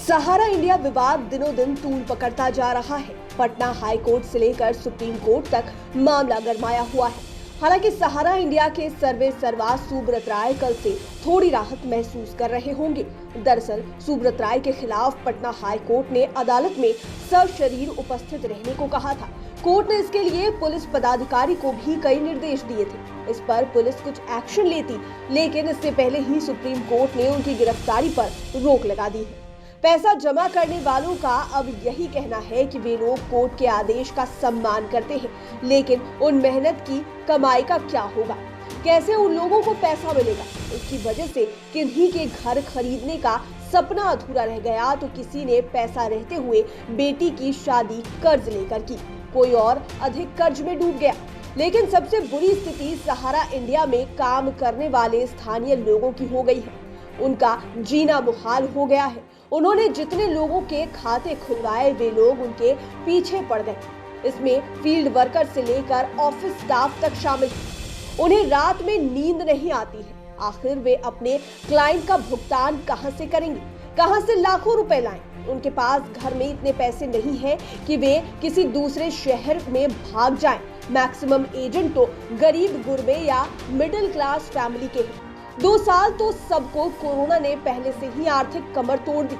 सहारा India विवाद दिनों दिन तूल पकड़ता जा रहा है। पटना हाई कोर्ट से लेकर सुप्रीम कोर्ट तक मामला गरमाया हुआ है। हालांकि सहारा इंडिया के सर्वे सर्वा सुब्रत राय कल से थोड़ी राहत महसूस कर रहे होंगे। दरअसल सुब्रत राय के खिलाफ पटना हाई कोर्ट ने अदालत में सशरीर उपस्थित रहने को कहा था। कोर्ट ने इसके लिए पुलिस पदाधिकारी को भी कई निर्देश दिए थे। इस पर पुलिस कुछ एक्शन लेती, लेकिन इससे पहले ही सुप्रीम कोर्ट ने उनकी गिरफ्तारी पर रोक लगा दी है। पैसा जमा करने वालों का अब यही कहना है कि वे लोग कोर्ट के आदेश का सम्मान करते हैं, लेकिन उन मेहनत की कमाई का क्या होगा, कैसे उन लोगों को पैसा मिलेगा। इसकी वजह से किन्हीं के घर खरीदने का सपना अधूरा रह गया तो किसी ने पैसा रहते हुए बेटी की शादी कर्ज लेकर की, कोई और अधिक कर्ज में डूब गया। लेकिन सबसे बुरी स्थिति सहारा इंडिया में काम करने वाले स्थानीय लोगों की हो गई है। उनका जीना मुहाल हो गया है। उन्होंने जितने लोगों के खाते खुलवाए वे लोग उनके पीछे पड़ गए। इसमें फील्ड वर्कर से लेकर ऑफिस स्टाफ तक शामिल है। उन्हें रात में नींद नहीं आती है। आखिर वे अपने क्लाइंट का भुगतान कहां से करेंगे, कहां से लाखों रुपए लाएं? उनके पास घर में इतने पैसे नहीं है कि वे किसी दूसरे शहर में भाग जाएं। मैक्सिमम एजेंट तो गरीब गुरबे या मिडिल क्लास फैमिली के हैं। 2 साल तो सबको कोरोना ने पहले से ही आर्थिक कमर तोड़ दी।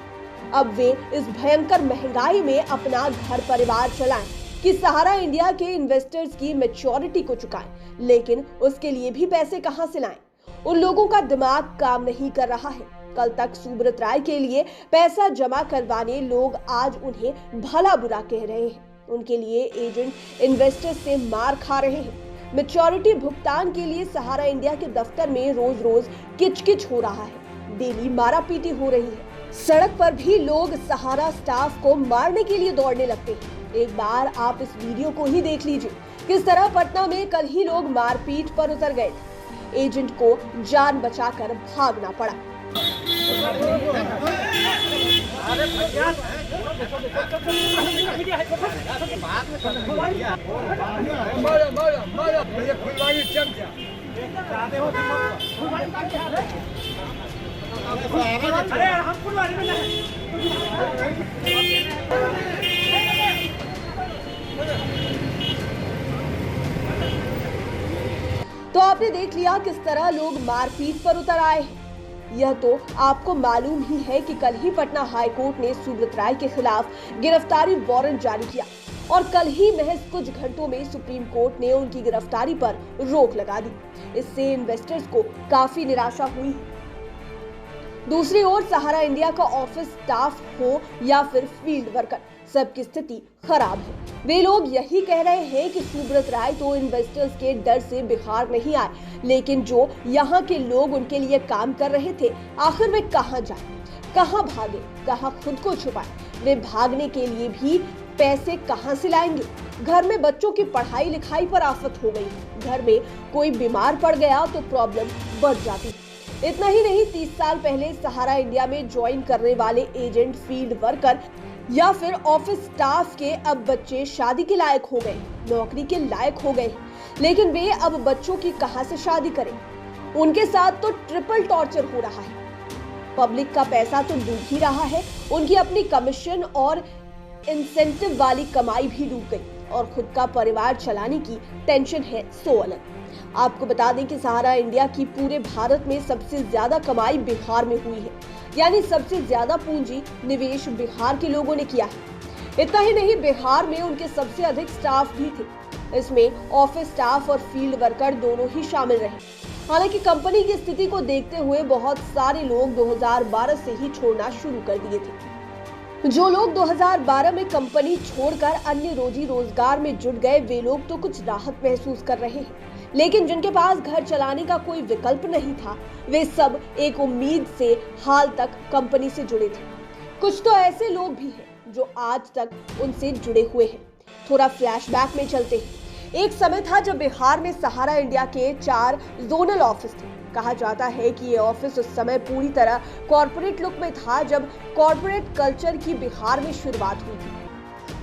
अब वे इस भयंकर महंगाई में अपना घर परिवार चलाएं कि सहारा इंडिया के इन्वेस्टर्स की मैच्योरिटी को चुकाएं, लेकिन उसके लिए भी पैसे कहां से लाएं? उन लोगों का दिमाग काम नहीं कर रहा है। कल तक सुब्रत राय के लिए पैसा जमा करवाने लोग आज उन्हें भला बुरा कह रहे हैं। उनके लिए एजेंट इन्वेस्टर्स से मार खा रहे हैं। मैच्योरिटी भुगतान के लिए सहारा इंडिया के दफ्तर में रोज रोज किचकिच हो रहा है। डेली मारापीटी हो रही है। सड़क पर भी लोग सहारा स्टाफ को मारने के लिए दौड़ने लगते हैं। एक बार आप इस वीडियो को ही देख लीजिए, किस तरह पटना में कल ही लोग मारपीट पर उतर गए थे। एजेंट को जान बचाकर भागना पड़ा। तो आपने देख लिया किस तरह लोग मारपीट पर उतर आए हैं। यह तो आपको मालूम ही है कि कल ही पटना हाई कोर्ट ने सुब्रत राय के खिलाफ गिरफ्तारी वारंट जारी किया और कल ही महज कुछ घंटों में सुप्रीम कोर्ट ने उनकी गिरफ्तारी पर रोक लगा दी। इससे इन्वेस्टर्स को काफी निराशा हुई है। दूसरी ओर सहारा इंडिया का ऑफिस स्टाफ हो या फिर फील्ड वर्कर, सबकी स्थिति खराब है। वे लोग यही कह रहे हैं कि सुब्रत राय तो इन्वेस्टर्स के डर से बिहार नहीं आए, लेकिन जो यहाँ के लोग उनके लिए काम कर रहे थे, आखिर वे कहाँ जाए, कहाँ भागे, कहाँ खुद को छुपाए? वे भागने के लिए भी पैसे कहाँ से लाएंगे? घर में बच्चों की पढ़ाई लिखाई पर आफत हो गई। घर में कोई बीमार पड़ गया तो प्रॉब्लम बढ़ जाती है। इतना ही नहीं, 30 साल पहले सहारा इंडिया में ज्वाइन करने वाले एजेंट, फील्ड वर्कर या फिर ऑफिस स्टाफ के अब बच्चे शादी के लायक हो गए, नौकरी के लायक हो गए, लेकिन वे अब बच्चों की कहां से शादी करें? उनके साथ तो ट्रिपल टॉर्चर हो रहा है। पब्लिक का पैसा तो डूब ही रहा है, उनकी अपनी कमीशन और इंसेंटिव वाली कमाई भी डूब गई और खुद का परिवार चलाने की टेंशन है सो अलग। आपको बता दें कि सहारा इंडिया की पूरे भारत में सबसे ज्यादा कमाई बिहार में हुई है, यानी सबसे ज्यादा पूंजी निवेश बिहार के लोगों ने किया है। इतना ही नहीं, बिहार में उनके सबसे अधिक स्टाफ भी थे। इसमें ऑफिस स्टाफ और फील्ड वर्कर दोनों ही शामिल रहे। हालांकि कंपनी की स्थिति को देखते हुए बहुत सारे लोग 2012 से ही छोड़ना शुरू कर दिए थे। जो लोग 2012 में कंपनी छोड़कर अन्य रोजी रोजगार में जुट गए, वे लोग तो कुछ राहत महसूस कर रहे हैं, लेकिन जिनके पास घर चलाने का कोई विकल्प नहीं था, वे सब एक उम्मीद से हाल तक कंपनी से जुड़े थे। कुछ तो ऐसे लोग भी हैं जो आज तक उनसे जुड़े हुए हैं। थोड़ा फ्लैशबैक में चलते हैं। एक समय था जब बिहार में सहारा इंडिया के 4 जोनल ऑफिस थे। कहा जाता है कि ये ऑफिस उस समय पूरी तरह कॉर्पोरेट लुक में था जब कॉर्पोरेट कल्चर की बिहार में शुरुआत हुई थी।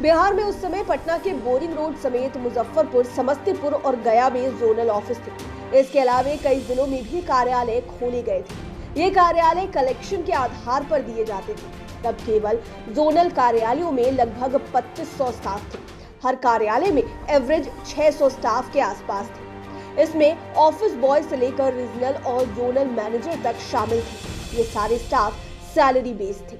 बिहार में उस समय पटना के बोरिंग रोड समेत मुजफ्फरपुर, समस्तीपुर और गया में जोनल ऑफिस थे। इसके अलावा कई जिलों में भी कार्यालय खोले गए थे। ये कार्यालय कलेक्शन के आधार पर दिए जाते थे। तब केवल जोनल कार्यालयों में लगभग 2500 स्टाफ थे। हर कार्यालय में एवरेज 600 स्टाफ के आसपास थे। इसमें ऑफिस बॉय से लेकर रीजनल और जोनल मैनेजर तक शामिल थे। ये सारे स्टाफ सैलरी बेस्ड थे।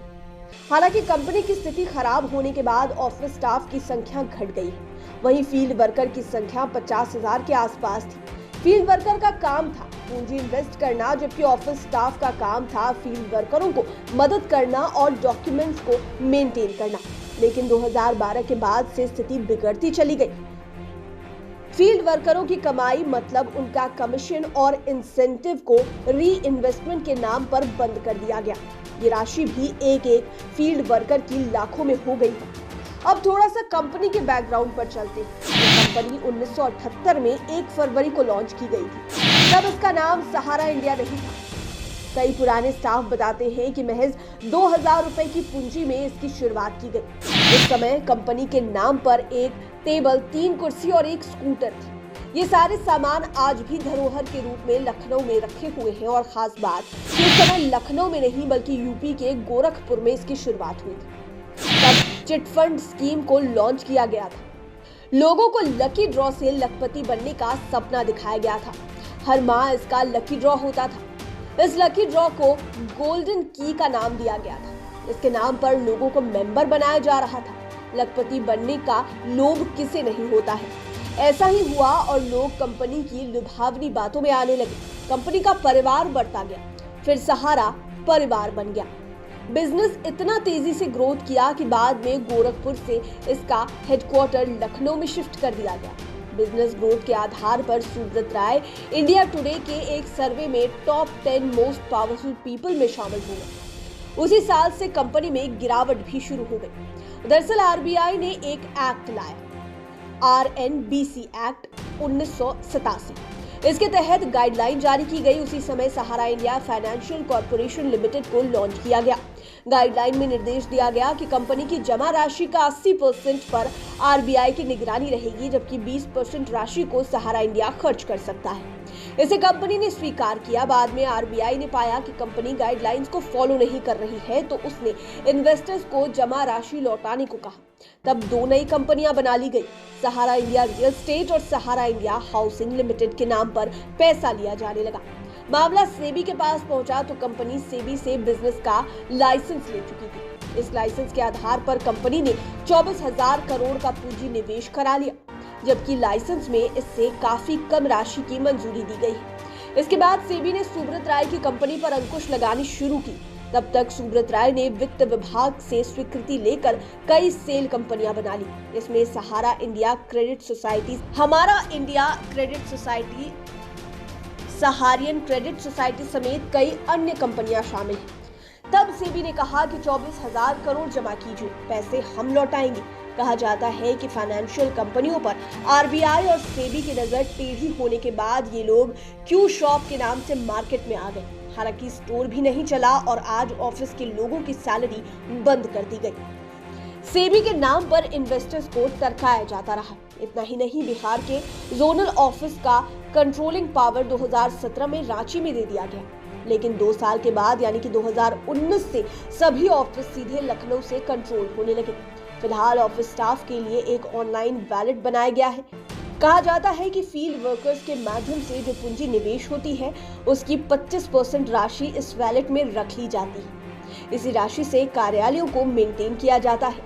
हालांकि कंपनी की स्थिति खराब होने के बाद ऑफिस स्टाफ की संख्या घट गई है। वहीं फील्ड वर्कर की संख्या 50,000 के आसपास थी। फील्ड वर्कर का काम था पूंजी इन्वेस्ट करना, जबकि ऑफिस स्टाफ का काम था फील्ड वर्करों को मदद करना और डॉक्यूमेंट्स को मेंटेन करना। लेकिन 2012 के बाद से स्थिति बिगड़ती चली गई। फील्ड वर्करों की कमाई मतलब उनका कमीशन और इंसेंटिव को री इन्वेस्टमेंट के नाम पर बंद कर दिया गया। ये राशि भी एक फील्ड वर्कर की लाखों में हो गई। अब थोड़ा सा कंपनी के बैकग्राउंड पर चलते हैं। कंपनी 1978 में 1 फरवरी को लॉन्च की गई थी। तब इसका नाम सहारा इंडिया नहीं था। कई पुराने स्टाफ बताते हैं कि महज 2000 रुपए की पूंजी में इसकी शुरुआत की गई। उस समय कंपनी के नाम पर एक टेबल, 3 कुर्सी और एक स्कूटर थी। ये सारे सामान आज भी धरोहर के रूप में लखनऊ में रखे हुए हैं और खास बात कि उस समय लखनऊ में नहीं बल्कि यूपी के गोरखपुर में इसकी शुरुआत हुई थी। तब चिट फंड स्कीम को लॉन्च किया गया था। लोगों को लकी ड्रॉ से लखपति बनने का सपना दिखाया गया था। हर माह इसका लकी ड्रॉ होता था। इस लकी ड्रॉ को गोल्डन की का नाम दिया गया था। इसके नाम पर लोगों को मेंबर बनाया जा रहा था। लखपति बनने का लोभ किसे नहीं होता है। ऐसा ही हुआ और लोग कंपनी की लुभावनी बातों में आने लगे। कंपनी का परिवार बढ़ता गया, फिर सहारा परिवार बन गया। बिजनेस इतना तेजी से ग्रोथ किया कि बाद में गोरखपुर से इसका हेडक्वार्टर लखनऊ में शिफ्ट कर दिया गया। बिजनेस ग्रोथ के आधार पर सुब्रत राय इंडिया टुडे के एक सर्वे में टॉप 10 मोस्ट पावरफुल पीपल में शामिल हो गए। उसी साल से कंपनी में गिरावट भी शुरू हो गई। दरअसल आरबीआई ने एक एक्ट लाया, RNBC एक्ट 1987। इसके तहत गाइडलाइन जारी की गई। उसी समय सहारा इंडिया फाइनेंशियल कॉर्पोरेशन लिमिटेड को लॉन्च किया गया। गाइडलाइन में निर्देश दिया गया कि कंपनी की जमा राशि का 80% पर आरबीआई की निगरानी रहेगी, जबकि 20% राशि को सहारा इंडिया खर्च कर सकता है। इसे कंपनी ने स्वीकार किया। बाद में आरबीआई ने पाया कि कंपनी गाइडलाइंस को फॉलो नहीं कर रही है, तो उसने इन्वेस्टर्स को जमा राशि लौटाने को कहा। तब 2 नई कंपनियां बना ली गई, सहारा इंडिया रियल एस्टेट और सहारा इंडिया हाउसिंग लिमिटेड के नाम पर पैसा लिया जाने लगा। मामला सेबी के पास पहुंचा तो कंपनी सेबी से बिजनेस का लाइसेंस ले चुकी थी। इस लाइसेंस के आधार पर कंपनी ने 24,000 करोड़ का पूंजी निवेश करा लिया, जबकि लाइसेंस में इससे काफी कम राशि की मंजूरी दी गई है। इसके बाद सेबी ने सुब्रत राय की कंपनी पर अंकुश लगानी शुरू की। तब तक सुब्रत राय ने वित्त विभाग से स्वीकृति लेकर कई सेल कंपनियां बना ली। इसमें Sahara India credit society, Hamara India credit society, Saharayan credit society समेत कई अन्य कंपनियां शामिल हैं। तब सेबी ने कहा कि 24,000 करोड़ जमा कीजिए, पैसे हम लौटाएंगे। कहा जाता है कि फाइनेंशियल कंपनियों पर आरबीआई और सेबी की नजर टेढ़ी होने के बाद ये लोग क्यू शॉप के नाम से मार्केट में आ गए। हालांकि स्टोर भी नहीं चला और आज ऑफिस के लोगों की सैलरी बंद कर दी गई। सेबी के नाम पर इन्वेस्टर्स को टरकाया जाता रहा। इतना ही नहीं, बिहार के जोनल ऑफिस का कंट्रोलिंग पावर 2017 में रांची में दे दिया गया। लेकिन 2 साल के बाद यानी कि 2019 से सभी ऑफिस सीधे लखनऊ से कंट्रोल होने लगे। फिलहाल ऑफिस स्टाफ के लिए एक ऑनलाइन वैलेट बनाया गया है। कहा जाता है कि फील्ड वर्कर्स के माध्यम से जो पूंजी निवेश होती है उसकी 25% राशि इस वैलेट में रख ली जाती है। इसी राशि से कार्यालयों को मेंटेन किया जाता है,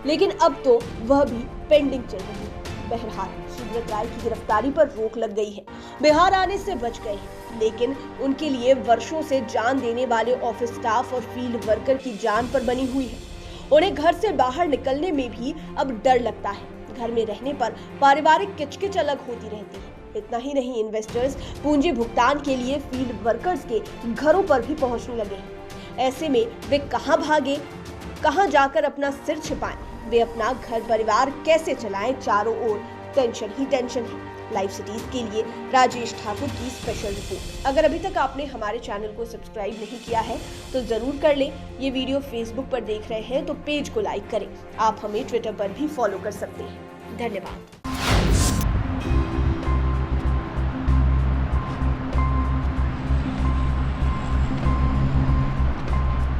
लेकिन अब तो वह भी पेंडिंग चल रही है। बहरहाल सुब्रत राय की गिरफ्तारी पर रोक लग गई है। बिहार आने से बच गए हैं, लेकिन उनके लिए वर्षों से जान देने वाले ऑफिस स्टाफ और फील्ड वर्कर की जान पर बनी हुई है। उन्हें घर से बाहर निकलने में भी अब डर लगता है। घर में रहने पर पारिवारिक किचकिच अलग होती रहती है। इतना ही नहीं, इन्वेस्टर्स पूंजी भुगतान के लिए फील्ड वर्कर्स के घरों पर भी पहुंचने लगे हैं। ऐसे में वे कहां भागे, कहां जाकर अपना सिर छिपाएं, वे अपना घर परिवार कैसे चलाएं, चारों ओर टेंशन ही टेंशन है। लाइव सिटीज के लिए राजेश ठाकुर की स्पेशल रिपोर्ट। अगर अभी तक आपने हमारे चैनल को सब्सक्राइब नहीं किया है तो जरूर कर लें। ये वीडियो फेसबुक पर देख रहे हैं तो पेज को लाइक करें। आप हमें ट्विटर पर भी फॉलो कर सकते हैं। धन्यवाद।